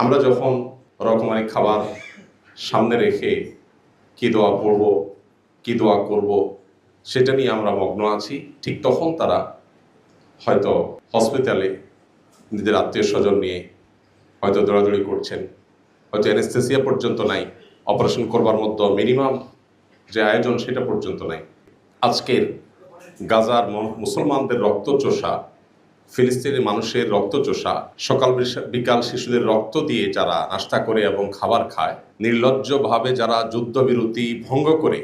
আমরা যখন রকমারি খাবার সামনে রেখে কি দোয়া পড়ব, কি দোয়া করব, সেটা নিয়ে আমরা মগ্ন আছি। ঠিক তখন তারা হয়তো হসপিটালে নিজেদের আত্মীয় স্বজন নিয়ে হয়তো দৌড়াদৌড়ি করছেন, হয়তো অ্যানেস্থেসিয়া পর্যন্ত নাই, অপারেশন করবার মধ্যে মিনিমাম যে আয়োজন সেটা পর্যন্ত নাই। আজকের গাজার মুসলমানদের রক্তচোষা, ফিলিস্তিনি মানুষের রক্তচোষা, সকাল বিকাল শিশুদের রক্ত দিয়ে যারা নাস্তা করে এবং খাবার খায়, নির্লজ্জভাবে যারা যুদ্ধবিরতি ভঙ্গ করে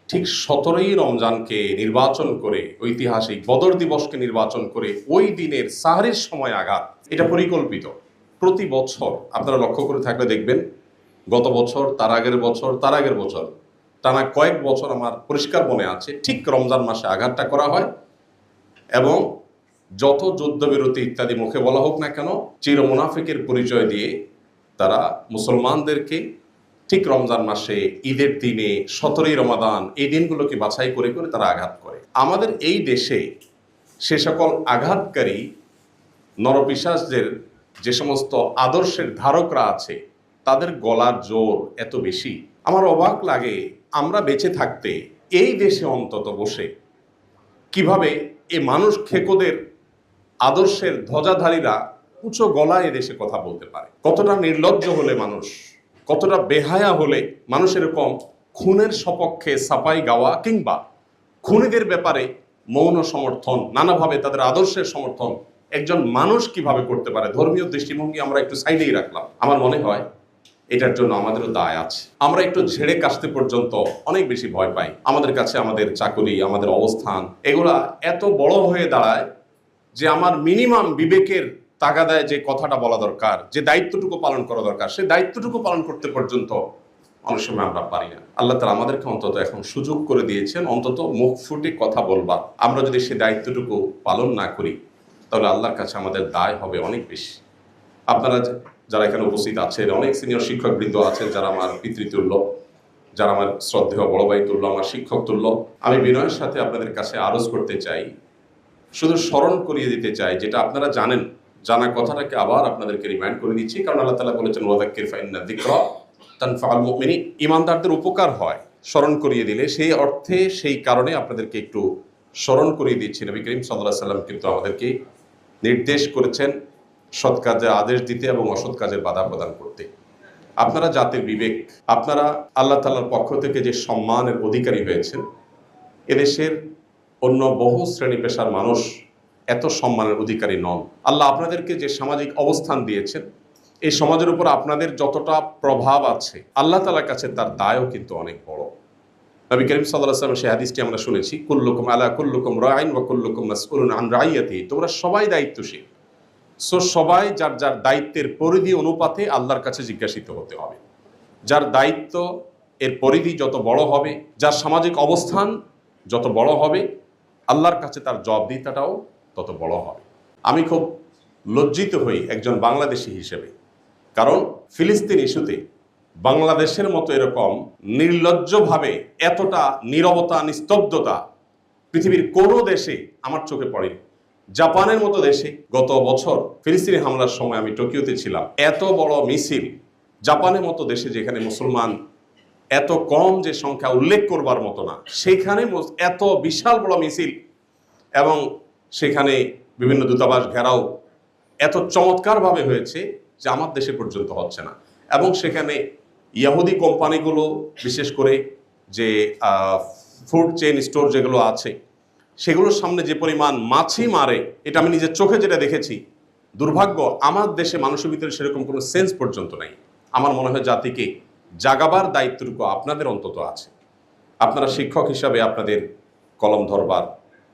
ঠিক 17ই রমজানকে নির্বাচন করে, ঐতিহাসিক বদর দিবসকে নির্বাচন করে ওই দিনের সাহরির সময় আঘাত, এটা পরিকল্পিত। প্রতি বছর আপনারা লক্ষ্য করে থাকলে দেখবেন, গত বছর, তার আগের বছর, তার আগের বছর, টানা কয়েক বছর আমার পরিষ্কার মনে আছে, ঠিক রমজান মাসে আঘাতটা করা হয়। এবং যত যুদ্ধবিরতি ইত্যাদি মুখে বলা হোক না কেন, চির মুনাফিকের পরিচয় দিয়ে তারা মুসলমানদেরকে ঠিক রমজান মাসে, ঈদের দিনে, 17ই রমাদান, এই দিনগুলোকে বাছাই করে করে তারা আঘাত করে। আমাদের এই দেশে সে সকল আঘাতকারী নরপিশাচদের যে সমস্ত আদর্শের ধারকরা আছে, তাদের গলার জোর এত বেশি। আমার অবাক লাগে, আমরা বেঁচে থাকতে এই দেশে অন্তত বসে কিভাবে এ মানুষ খেকোদের আদর্শের ধ্বজাধারীরা উঁচু গলায় এদেশে কথা বলতে পারে। কতটা নির্লজ্জ হলে মানুষ, কতটা বেহায়া হলে মানুষ এরকম খুনের সপক্ষে সাফাই গাওয়া কিংবা খুনিদের ব্যাপারে মৌন সমর্থন, নানাভাবে তাদের আদর্শের সমর্থন একজন মানুষ কিভাবে করতে পারে। ধর্মীয় দৃষ্টিভঙ্গি আমরা একটু সাইডেই রাখলাম। আমার মনে হয় এটার জন্য আমাদেরও দায় আছে। আমরা একটু ঝেড়ে কাশতে পর্যন্ত অনেক বেশি ভয় পাই। আমাদের কাছে আমাদের চাকরি, আমাদের অবস্থান, এগুলা এত বড় হয়ে দাঁড়ায় যে আমার মিনিমাম বিবেকের তাগাদায় যে কথাটা বলা দরকার, যে দায়িত্বটুকু পালন করা দরকার, সে দায়িত্বটুকু পালন করতে পর্যন্ত অনেক সময় আমরা পারি না। আল্লাহ তাআলা আমাদেরকে অন্তত এখন সুযোগ করে দিয়েছেন, অন্তত মুখ ফুটে কথা বলবা। আমরা যদি সে দায়িত্বটুকু পালন না করি, তাহলে আল্লাহর কাছে আমাদের দায় হবে অনেক বেশি। আপনারা যারা এখানে উপস্থিত আছেন, অনেক সিনিয়র শিক্ষকবৃন্দ আছেন যারা আমার পিতৃতুল্য, যারা আমার শ্রদ্ধেয় বড় ভাই তুল্য, আমার শিক্ষক তুল্য, আমি বিনয়ের সাথে আপনাদের কাছে আরজ করতে চাই, শুধু স্মরণ করিয়ে দিতে চাই, যেটা আপনারা জানেন, জানা কথাটাকে আবার আপনাদেরকে রিমাইন্ড করে দিচ্ছি। কারণ আল্লাহ তাআলা বলেছেন, ওয়াযাক্কির ফাইন্না যিকরা তানফাউল মুমিনিন, ঈমানদারদের উপকার হয় স্মরণ করিয়ে দিলে। সেই অর্থে, সেই কারণে আপনাদেরকে একটু স্মরণ করিয়ে দিচ্ছি। নবী করিম সাল্লাল্লাহু আলাইহি সাল্লাম কিন্তু আমাদেরকে নির্দেশ করেছেন সৎ কাজের আদেশ দিতে এবং অসৎ কাজের বাধা প্রদান করতে। আপনারা জাতির বিবেক, আপনারা আল্লাহ তাআলার পক্ষ থেকে যে সম্মানের অধিকারী হয়েছেন, এদেশের অন্য বহু শ্রেণী পেশার মানুষ এত সম্মানের অধিকারী নন। আল্লাহ আপনাদেরকে যে সামাজিক অবস্থান দিয়েছেন, এই সমাজের উপর আপনাদের যতটা প্রভাব আছে, আল্লাহ তাআলার কাছে তার দায়ও কিন্তু অনেক বড়। নবী করিম সাল্লাল্লাহু আলাইহি ওয়াসাল্লাম সেই হাদিসটি আমরা শুনেছি, কুল্লুকুম আলা কুল্লুকুম রাইন ওয়া কুল্লুকুম মাসউলুন আন রাইয়াতিহি, তোমরা সবাই দায়িত্বশীল। সো সবাই যার যার দায়িত্বের পরিধি অনুপাতে আল্লাহর কাছে জিজ্ঞাসিত হতে হবে। যার দায়িত্ব এর পরিধি যত বড় হবে, যার সামাজিক অবস্থান যত বড় হবে, আল্লাহর কাছে তার জবাবদিহিতাটাও তত বড় হবে। আমি খুব লজ্জিত হই একজন বাংলাদেশি হিসেবে, কারণ ফিলিস্তিন ইস্যুতে বাংলাদেশের মতো এরকম নির্লজ্জভাবে এতটা নীরবতা, নিস্তব্ধতা পৃথিবীর কোনো দেশে আমার চোখে পড়েনি। জাপানের মতো দেশে গত বছর ফিলিস্তিনি হামলার সময় আমি টোকিওতে ছিলাম, এত বড় মিছিল, জাপানের মতো দেশে যেখানে মুসলমান এত কম, যে সংখ্যা উল্লেখ করবার মতো না, সেখানে এত বিশাল বড় মিছিল এবং সেখানে বিভিন্ন দূতাবাস ঘেরাও এত চমৎকারভাবে হয়েছে যে আমার দেশে পর্যন্ত হচ্ছে না। এবং সেখানে ইহুদি কোম্পানিগুলো, বিশেষ করে যে ফুড চেইন স্টোর যেগুলো আছে, সেগুলোর সামনে যে পরিমাণ মাছি মারে, এটা আমি নিজের চোখে যেটা দেখেছি, দুর্ভাগ্য আমার দেশে মানুষের ভিতরে সেরকম কোনো সেন্স পর্যন্ত নাই। আমার মনে হয় জাতিকে জাগাবার দায়িত্বটুকু আপনাদের অন্তত আছে। আপনারা শিক্ষক হিসাবে আপনাদের কলম ধরবার,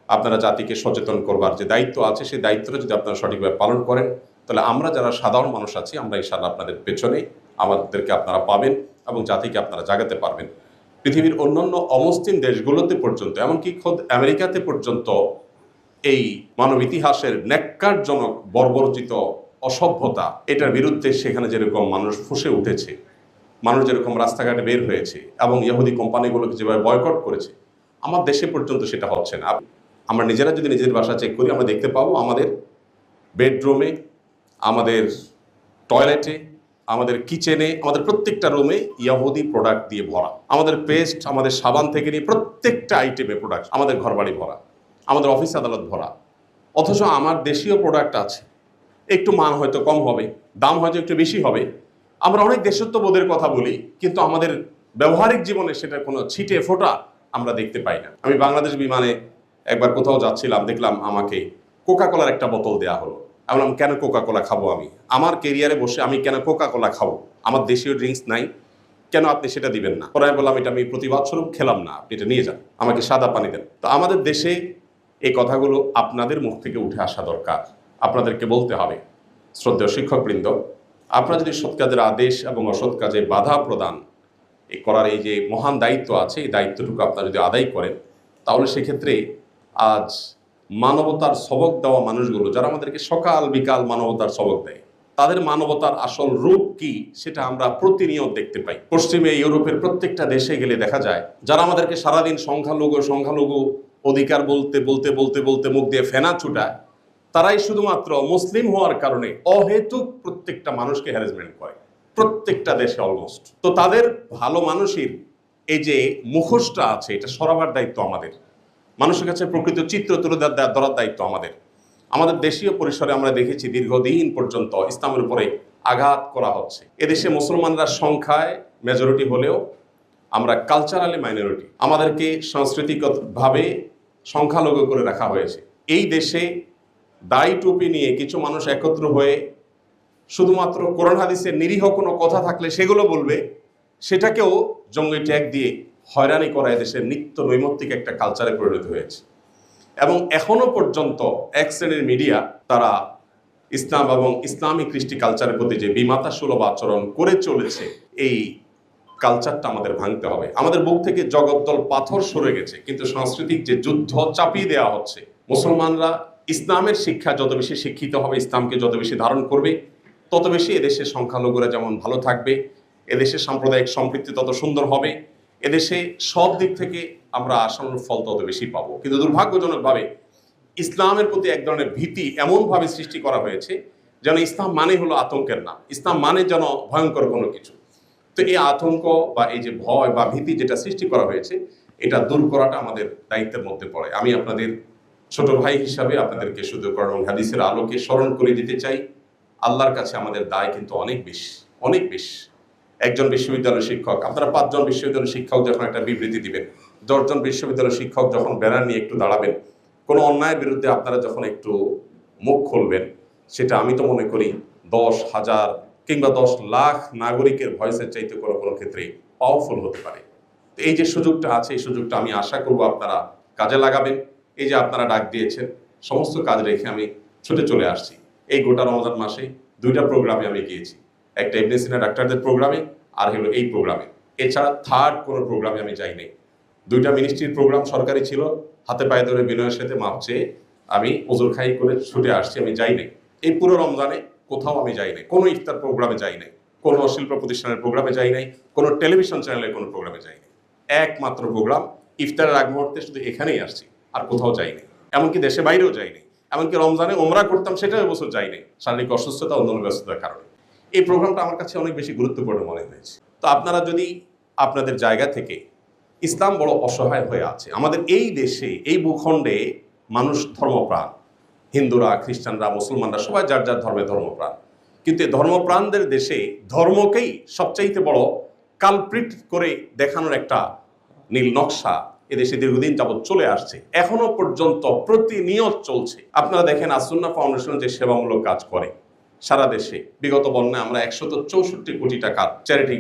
আপনারা জাতিকে সচেতন করবার যে দায়িত্ব আছে, সেই দায়িত্বটা যদি আপনারা সঠিকভাবে পালন করেন, তাহলে আমরা যারা সাধারণ মানুষ আছি, আমরা ইনশাআল্লাহ আপনাদের পেছনে, আমাদেরকে আপনারা পাবেন এবং জাতিকে আপনারা জাগাতে পারবেন। পৃথিবীর অন্যান্য অমুসলিম দেশগুলোতে পর্যন্ত, এমনকি খোদ আমেরিকাতে পর্যন্ত এই মানব ইতিহাসের ন্যাক্কারজনক বর্বরচিত অসভ্যতা, এটার বিরুদ্ধে সেখানে যেরকম মানুষ ফুঁসে উঠেছে, মানুষ যেরকম রাস্তাঘাটে বের হয়েছে এবং ইহুদি কোম্পানিগুলোকে যেভাবে বয়কট করেছে, আমার দেশে পর্যন্ত সেটা হচ্ছে না। আমরা নিজেরা যদি নিজের বাসা চেক করি, আমরা দেখতে পাবো আমাদের বেডরুমে, আমাদের টয়লেটে, আমাদের কিচেনে, আমাদের প্রত্যেকটা রুমে ইয়াহুদি প্রোডাক্ট দিয়ে ভরা। আমাদের পেস্ট, আমাদের সাবান থেকে নিয়ে প্রত্যেকটা আইটেমে প্রোডাক্ট, আমাদের ঘরবাড়ি ভরা, আমাদের অফিস আদালত ভরা। অথচ আমার দেশীয় প্রোডাক্ট আছে, একটু মান হয়তো কম হবে, দাম হয়তো একটু বেশি হবে। আমরা অনেক দেশত্ববোধের কথা বলি, কিন্তু আমাদের ব্যবহারিক জীবনে সেটার কোনো ছিটে ফোঁটা আমরা দেখতে পাই না। আমি বাংলাদেশ বিমানে একবার কোথাও যাচ্ছিলাম, দেখলাম আমাকে কোকা কোলার একটা বোতল দেওয়া হলো। আমি বললাম, কেন কোকা কোলা খাবো? আমি আমার কেরিয়ারে বসে আমি কেন কোকা কোলা খাবো? আমার দেশীয় ড্রিঙ্কস নাই, কেন আপনি সেটা দিবেন না? পরে আমি বললাম, এটা আমি প্রতিবাদ স্বরূপ খেলাম না, আপনি এটা নিয়ে যান, আমাকে সাদা পানি দেন। তো আমাদের দেশে এই কথাগুলো আপনাদের মুখ থেকে উঠে আসা দরকার। আপনাদেরকে বলতে হবে, শ্রদ্ধেয় শিক্ষকবৃন্দ, আপনারা যদি সৎ কাজের আদেশ এবং অসৎ কাজে বাধা প্রদান করার এই যে মহান দায়িত্ব আছে, এই দায়িত্বটুকু আপনারা যদি আদায় করেন, তাহলে সেক্ষেত্রে আজ মানবতার সবক দেওয়া মানুষগুলো, যারা আমাদেরকে সকাল বিকাল মানবতার সবক দেয়, তাদের মানবতার আসল রূপ কি সেটা আমরা প্রতিনিয়ত দেখতে পাই। পশ্চিমে ইউরোপের প্রত্যেকটা দেশে গেলে দেখা যায়, যারা আমাদেরকে সারাদিন সংখ্যালঘু অধিকার বলতে বলতে বলতে বলতে মুখ দিয়ে ফেনা ছুটায়, তারাই শুধুমাত্র মুসলিম হওয়ার কারণে অহেতুক প্রত্যেকটা মানুষকে হ্যারাসমেন্ট করে, প্রত্যেকটা দেশে অলমোস্ট। তো তাদের ভালো মানুষের এই যে মুখোশটা আছে, এটা সরাবার দায়িত্ব আমাদের। মানুষের কাছে প্রকৃত চিত্র তুলে ধরার দায়িত্ব আমাদের। আমাদের দেশীয় পরিসরে আমরা দেখেছি দীর্ঘদিন পর্যন্ত ইসলামের উপরে আঘাত করা হচ্ছে। এদেশে মুসলমানরা সংখ্যায় মেজরিটি হলেও আমরা কালচারালি মাইনরিটি। আমাদেরকে সাংস্কৃতিকভাবে সংখ্যালঘু করে রাখা হয়েছে। এই দেশে দাড়ি টুপি নিয়ে কিছু মানুষ একত্র হয়ে শুধুমাত্র কোরআন হাদিসের নিরীহ কোনো কথা থাকলে সেগুলো বলবে, সেটাকেও জঙ্গি ট্যাগ দিয়ে হয়রানি করা এদেশের নিত্য নৈমিত্তিক একটা কালচারে পরিণত হয়েছে। এবং এখনো পর্যন্ত এক শ্রেণীর মিডিয়া তারা ইসলাম এবং ইসলামী কৃষ্টি কালচারের প্রতি যে বিমাতা সুলভ আচরণ করে চলেছে, এই কালচারটা আমাদের ভাঙতে হবে। আমাদের বুক থেকে জগদ্দল পাথর সরে গেছে, কিন্তু সাংস্কৃতিক যে যুদ্ধ চাপিয়ে দেওয়া হচ্ছে। মুসলমানরা ইসলামের শিক্ষা যত বেশি শিক্ষিত হবে, ইসলামকে যত বেশি ধারণ করবে, তত বেশি এদেশের সংখ্যালঘুরা যেমন ভালো থাকবে, এদেশের সাম্প্রদায়িক সম্পৃক্তি তত সুন্দর হবে, এদেশে সব দিক থেকে আমরা আশানুরূপ ফল তত বেশি পাবো। কিন্তু দুর্ভাগ্যজনকভাবে ইসলামের প্রতি এক ধরনের ভীতি এমনভাবে সৃষ্টি করা হয়েছে যেন ইসলাম মানে হলো আতঙ্কের নাম, ইসলাম মানে যেন ভয়ঙ্কর কোনো কিছু। তো এই আতঙ্ক বা এই যে ভয় বা ভীতি যেটা সৃষ্টি করা হয়েছে, এটা দূর করাটা আমাদের দায়িত্বের মধ্যে পড়ে। আমি আপনাদের ছোট ভাই হিসাবে আপনাদেরকে শুধু কোরআন এবং হাদিসের আলোকে স্মরণ করে দিতে চাই, আল্লাহর কাছে আমাদের দায় কিন্তু অনেক বেশি, অনেক বেশি। একজন বিশ্ববিদ্যালয় শিক্ষক, আপনারা 5 জন বিশ্ববিদ্যালয় শিক্ষক যখন একটা বিবৃতি দিবেন, 10 জন বিশ্ববিদ্যালয় শিক্ষক যখন ব্যানার নিয়ে একটু দাঁড়াবেন, কোনো অন্যায়ের বিরুদ্ধে আপনারা যখন একটু মুখ খুলবেন, সেটা আমি তো মনে করি 10,000 কিংবা 10 লাখ নাগরিকের ভয়েসের চাইতে কোনো ক্ষেত্রে পাওয়ারফুল হতে পারে। তো এই যে সুযোগটা আছে, এই সুযোগটা আমি আশা করব আপনারা কাজে লাগাবেন। এই যে আপনারা ডাক দিয়েছেন, সমস্ত কাজ রেখে আমি ছুটে চলে আসছি। এই গোটা রমজান মাসে 2টা প্রোগ্রামে আমি গিয়েছি, একটা ইবনে সিনা ডাক্তারদের প্রোগ্রামে, আর হলো এই প্রোগ্রামে। এছাড়া থার্ড কোনো প্রোগ্রামে আমি যাই নাই। 2টা মিনিস্ট্রির প্রোগ্রাম সরকারি ছিল, হাতে পায়ে ধরে বিনয়ের সাথে মাপ চেয়ে আমি ওজোর খাই করে ছুটে আসছি, আমি যাই নাই। এই পুরো রমজানে কোথাও আমি যাই নাই, কোনো ইফতার প্রোগ্রামে যাই নাই, কোনো শিল্প প্রতিষ্ঠানের প্রোগ্রামে যাই নাই, কোনো টেলিভিশন চ্যানেলের কোনো প্রোগ্রামে যাই নাই। একমাত্র প্রোগ্রাম ইফতারের আগ মুহূর্তে শুধু এখানেই আসছি, আর কোথাও যাই নাই। এমনকি দেশে বাইরেও যাই নাই। এমনকি রমজানে ওমরা করতাম, সেটাও এবছর যাই নাই, শারীরিক অসুস্থতা, অন্যান্য ব্যস্ততার কারণে। এই প্রোগ্রামটা আমার কাছে অনেক বেশি গুরুত্বপূর্ণ মনে হয়েছে। তো আপনারা যদি আপনাদের জায়গা থেকে, ইসলাম বড় অসহায় হয়ে আছে আমাদের এই দেশে, এই ভূখণ্ডে মানুষ ধর্মপ্রাণ, হিন্দুরা, খ্রিস্টানরা, মুসলমানরা সবাই যার যার ধর্মপ্রাণ। কিন্তু এই ধর্মপ্রাণদের দেশে ধর্মকেই সবচাইতে বড় কালপ্রিট করে দেখানোর একটা নীল নকশা এদেশে দীর্ঘদিন যাবৎ চলে আসছে, এখনো পর্যন্ত প্রতিনিয়ত চলছে। আপনারা দেখেন আসুন্নাহ ফাউন্ডেশন যে সেবামূলক কাজ করে সারা দেশে, বিগত বন্যায় আমরা 164 কোটি টাকা চ্যারিটি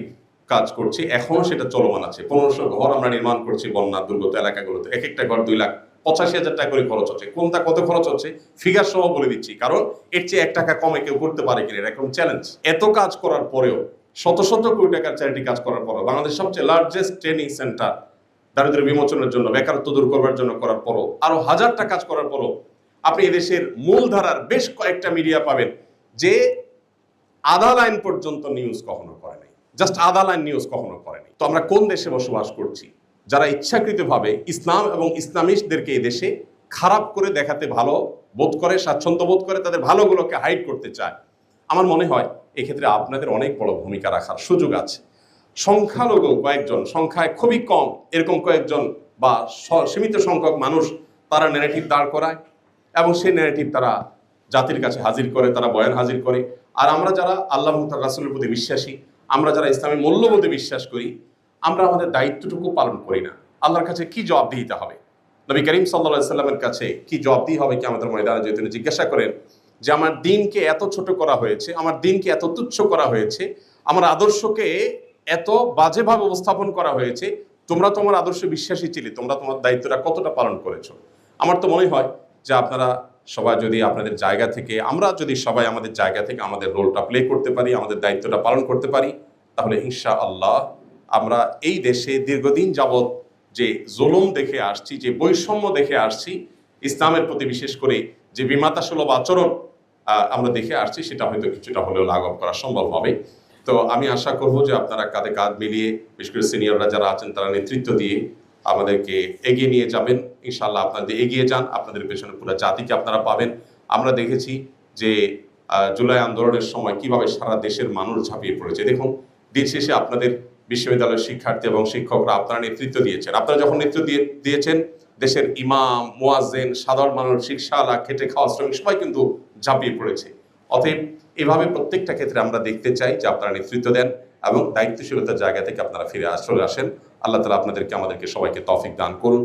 কাজ করছি, এখনো সেটা চলমান আছে। 1500 ঘর আমরা নির্মাণ করছি বন্যা দুর্গত এলাকাগুলোতে, এক একটা ঘর 2,85,000 টাকা করে খরচ হচ্ছে। কোনটা কত খরচ হচ্ছে ফিগার সহ বলে দিচ্ছি, কারণ এর চেয়ে 1 টাকা কমে কেউ করতে পারে কিনা এরকম চ্যালেঞ্জ। এত কাজ করার পরেও, শত শত কোটি টাকার চ্যারিটি কাজ করার পরেও, বাংলাদেশ সবচেয়ে লার্জেস্ট ট্রেনিং সেন্টার দারিদ্র বিমোচনের জন্য, বেকারত্ব দূর করবার জন্য করার পরও, আরো 1000টা কাজ করার পরও আপনি এদেশের মূলধারার বেশ কয়েকটা মিডিয়া পাবেন যে আধা লাইন পর্যন্ত নিউজ কখনো করে নাই, জাস্ট আধা লাইন নিউজ কখনো করেনি। তো আমরা কোন দেশে বসবাস করছি, যারা ইচ্ছাকৃতভাবে ইসলাম এবং ইসলামিস্টদেরকে এই দেশে খারাপ করে দেখাতে ভালো বোধ করে, স্বাচ্ছন্দ্য বোধ করে, তাদের ভালোগুলোকে হাইড করতে চায়। আমার মনে হয় এক্ষেত্রে আপনাদের অনেক বড় ভূমিকা রাখার সুযোগ আছে। সংখ্যালঘু কয়েকজন, সংখ্যায় খুবই কম এরকম কয়েকজন বা সীমিত সংখ্যক মানুষ তারা ন্যারেটিভ দাঁড় করায় এবং সেই ন্যারেটিভ তারা জাতির কাছে হাজির করে, তারা বয়ান হাজির করে। আর আমরা যারা আল্লাহ তার রাসূলের প্রতি বিশ্বাসী, আমরা যারা ইসলামী মূল্যবোধে বিশ্বাস করি, আমরা আমাদের দায়িত্বটুকু পালন করি না। আল্লাহর কাছে কি জবাব দিতে হবে, নবী করিম সাল্লাল্লাহু আলাইহি সাল্লামের কাছে কি জবাব দিতে হবে কিয়ামতের ময়দানে যদি তিনি জিজ্ঞাসা করেন যে আমার দিনকে এত ছোট করা হয়েছে, আমার দিনকে এত তুচ্ছ করা হয়েছে, আমার আদর্শকে এত বাজেভাবে উপস্থাপন করা হয়েছে, তোমরা তোমার আদর্শে বিশ্বাসী ছিলে, তোমরা তোমার দায়িত্বটা কতটা পালন করেছো। আমার তো মনে হয় যে আপনারা সবাই যদি আপনাদের জায়গা থেকে, আমরা যদি সবাই আমাদের জায়গা থেকে আমাদের রোলটা প্লে করতে পারি, আমাদের দায়িত্বটা পালন করতে পারি, তাহলে ইনশাআল্লাহ আমরা এই দেশে দীর্ঘদিন যাবৎ যে জুলুম দেখে আসছি, যে বৈষম্য দেখে আসছি, ইসলামের প্রতি বিশেষ করে যে বিমাতাসুলভ আচরণ আমরা দেখে আসছি, সেটা হয়তো কিছুটা হলেও লাঘব করা সম্ভব হবে। তো আমি আশা করব যে আপনারা কাঁধে কাঁধ মিলিয়ে, বিশেষ করে সিনিয়ররা যারা আছেন তারা নেতৃত্ব দিয়ে আমাদেরকে এগিয়ে নিয়ে যাবেন। ইনশাআল্লাহ আপনাদের এগিয়ে যান, আপনাদের পেছনে পুরো জাতিকে আপনারা পাবেন। আমরা দেখেছি যে জুলাই আন্দোলনের সময় কিভাবে সারা দেশের মানুষ ঝাঁপিয়ে পড়েছে। দেখুন, দিন শেষে আপনাদের বিশ্ববিদ্যালয়ের শিক্ষার্থী এবং শিক্ষকরা আপনারা নেতৃত্ব দিয়েছেন। আপনারা যখন নেতৃত্ব দিয়েছেন, দেশের ইমাম, মুয়াজ্জিন, সাধারণ মানুষ, রিকশাওয়ালা, খেটে খাওয়া শ্রমিক সবাই কিন্তু ঝাঁপিয়ে পড়েছে। অতএব এভাবে প্রত্যেকটা ক্ষেত্রে আমরা দেখতে চাই যে আপনারা নেতৃত্ব দেন এবং দায়িত্বশীলতার জায়গা থেকে আপনারা ফিরে চলে আসেন। আল্লাহ তাআলা আপনাদেরকে, আমাদেরকে সবাইকে তৌফিক দান করুন।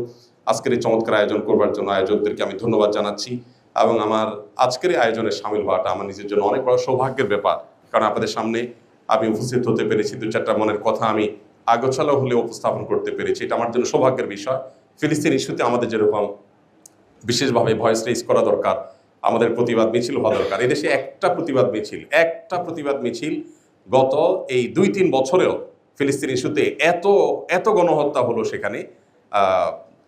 আজকের এই চমৎকার আয়োজন করবার জন্য আয়োজকদেরকে আমি ধন্যবাদ জানাচ্ছি এবং আমার আজকের এই আয়োজনে সামিল হওয়াটা আমার নিজের জন্য অনেক বড় সৌভাগ্যের ব্যাপার। কারণ আপনাদের সামনে আমি উপস্থিত হতে পেরেছি, দু চারটা মনের কথা আমি আগোছালো হলে উপস্থাপন করতে পেরেছি, এটা আমার জন্য সৌভাগ্যের বিষয়। ফিলিস্তিন ইস্যুতে আমাদের যেরকম বিশেষভাবে ভয়েস রেজ করা দরকার, আমাদের প্রতিবাদ মিছিল হওয়া দরকার। এদেশে একটা প্রতিবাদ মিছিল গত এই 2-3 বছরেও ফিলিস্তিন ইস্যুতে এত গণহত্যা হলো, সেখানে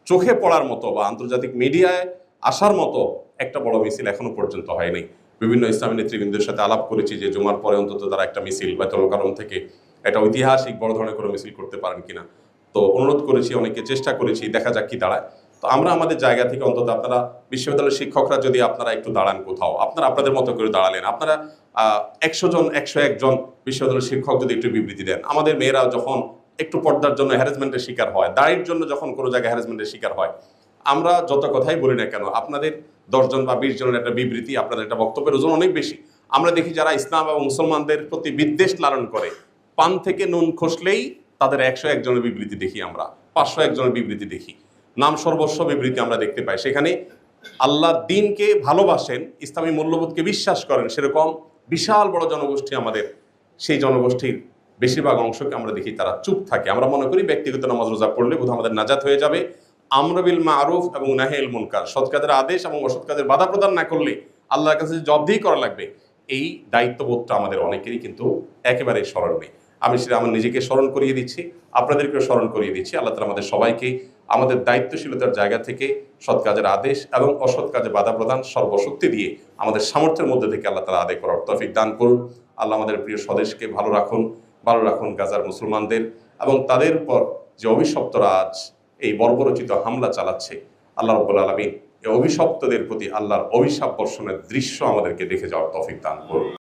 চোখে পড়ার মতো বা আন্তর্জাতিক মিডিয়ায় আসার মতো একটা বড় মিছিল এখনো পর্যন্ত হয়নি। বিভিন্ন ইসলামী নেতৃবৃন্দের সাথে আলাপ করেছি যে জুমার পরে অন্তত তারা একটা মিছিল বাইতুল কারম থেকে একটা ঐতিহাসিক বড় ধরনের কোনো মিছিল করতে পারেন কিনা। তো অনুরোধ করেছি, অনেকে চেষ্টা করেছি, দেখা যাক কি দাঁড়ায়। তো আমরা আমাদের জায়গা থেকে অন্তত, আপনারা বিশ্ববিদ্যালয়ের শিক্ষকরা যদি আপনারা একটু দাঁড়ান কোথাও, আপনারা আপনাদের মতো করে দাঁড়ালেন, আপনারা 100 জন 101 জন বিশ্ববিদ্যালয়ের শিক্ষক যদি একটু বিবৃতি দেন, আমাদের মেয়েরা যখন একটু পর্দার জন্য হ্যারাসমেন্টের শিকার হয়, দাড়ির জন্য যখন কোনো জায়গায় হ্যারাসমেন্টের শিকার হয়, আমরা যত কথাই বলি না কেন, আপনাদের 10 জন বা 20 জনের একটা বিবৃতি, আপনাদের একটা বক্তব্যের ওজন অনেক বেশি। আমরা দেখি যারা ইসলাম এবং মুসলমানদের প্রতি বিদ্বেষ লালন করে, পান থেকে নুন খসলেই তাদের 101 জনের বিবৃতি দেখি, আমরা 501 জনের বিবৃতি দেখি, নাম সর্বস্ব বিবৃতি আমরা দেখতে পাই। সেখানে আল্লাহ দিনকে ভালোবাসেন, ইসলামী মূল্যবোধকে বিশ্বাস করেন, সেরকম বিশাল বড় জনগোষ্ঠী আমাদের, সেই জনগোষ্ঠীর বেশিরভাগ অংশকে আমরা দেখি তারা চুপ থাকে। আমরা মনে করি ব্যক্তিগত নামাজ রোজা পড়লে বোধহয় আমাদের নাজাত হয়ে যাবে। আমর বিল মারুফ এবং নাহি আনিল মুনকার, সৎ কাজের আদেশ এবং অসৎ কাজের বাধা প্রদান না করলে আল্লাহর কাছে জবাবদিহি করা লাগবে, এই দায়িত্ববোধটা আমাদের অনেকেরই কিন্তু একেবারেই স্মরণ নেই। আমি সেটা আমার নিজেকে স্মরণ করিয়ে দিচ্ছি, আপনাদেরকেও স্মরণ করিয়ে দিচ্ছি। আল্লাহ তাআলা আমাদের সবাইকে আমাদের দায়িত্বশীলতার জায়গা থেকে সৎ কাজের আদেশ এবং অসৎ কাজে বাধা প্রদান সর্বশক্তি দিয়ে আমাদের সামর্থ্যের মধ্যে থেকে আল্লাহ তাআলা আদায় করার তৌফিক দান করুন। আল্লাহ আমাদের প্রিয় স্বদেশকে ভালো রাখুন গাজার মুসলমানদের এবং তাদের পর যে অভিশপ্তরা আজ এই বর্বরচিত হামলা চালাচ্ছে, আল্লাহ রাব্বুল আলামিন এই অভিশপ্তদের প্রতি আল্লাহর অভিশাপ বর্ষণের দৃশ্য আমাদেরকে দেখে যাওয়ার তৌফিক দান করুন।